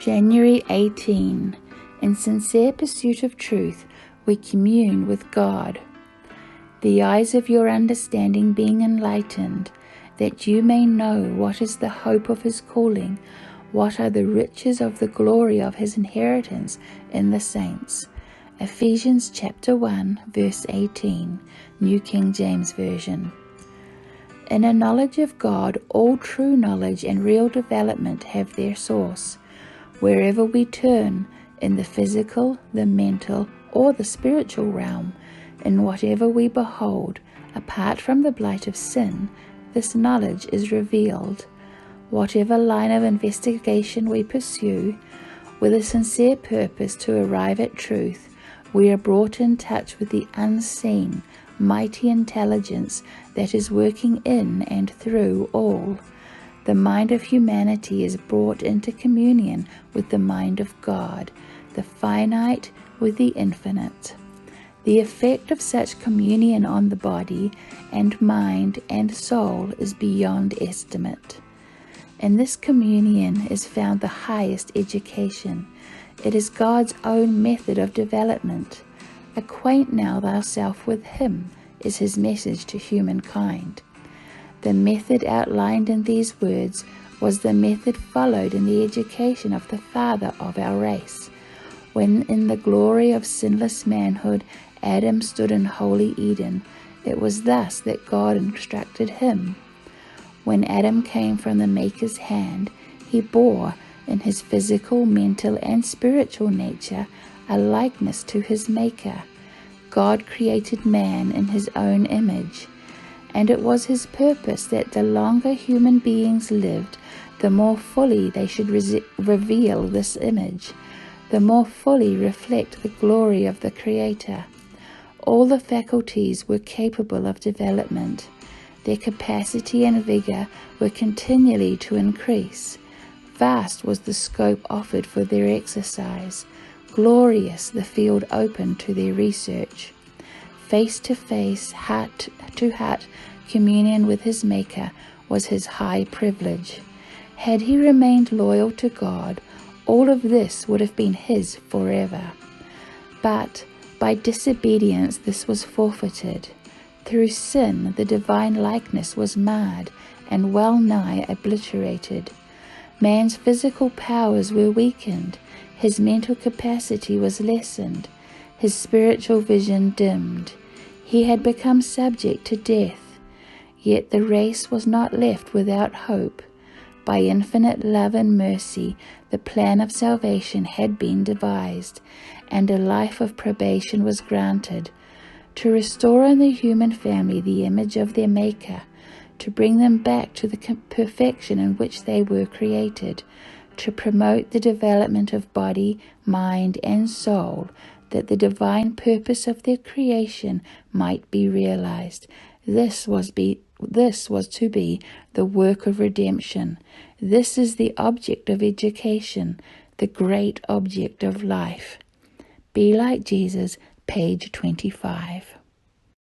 January 18. In sincere pursuit of truth, we commune with God. The eyes of your understanding being enlightened, that you may know what is the hope of his calling, what are the riches of the glory of his inheritance in the saints. Ephesians chapter 1, verse 18, New King James Version. In a knowledge of God, all true knowledge and real development have their source. Wherever we turn, in the physical, the mental, or the spiritual realm, in whatever we behold, apart from the blight of sin, this knowledge is revealed. Whatever line of investigation we pursue, with a sincere purpose to arrive at truth, we are brought in touch with the unseen, mighty intelligence that is working in and through all. The mind of humanity is brought into communion with the mind of God, the finite with the infinite. The effect of such communion on the body and mind and soul is beyond estimate. In this communion is found the highest education. It is God's own method of development. Acquaint now thyself with him is his message to humankind. The method outlined in these words was the method followed in the education of the father of our race. When in the glory of sinless manhood Adam stood in holy Eden, it was thus that God instructed him. When Adam came from the Maker's hand, he bore, in his physical, mental, and spiritual nature, a likeness to his Maker. God created man in his own image, and it was his purpose that the longer human beings lived, the more fully they should reveal this image, the more fully reflect the glory of the Creator. All the faculties were capable of development. Their capacity and vigor were continually to increase. Vast was the scope offered for their exercise, glorious the field open to their research. Face to face, heart to heart communion with his Maker was his high privilege. Had he remained loyal to God, all of this would have been his forever. But by disobedience this was forfeited. Through sin the divine likeness was marred and well nigh obliterated. Man's physical powers were weakened, his mental capacity was lessened, his spiritual vision dimmed. He had become subject to death, yet the race was not left without hope. By infinite love and mercy, the plan of salvation had been devised, and a life of probation was granted, to restore in the human family the image of their Maker, to bring them back to the perfection in which they were created, to promote the development of body, mind, and soul, that the divine purpose of their creation might be realized. This was to be the work of redemption. This is the object of education, the great object of life. Be like Jesus, page 25.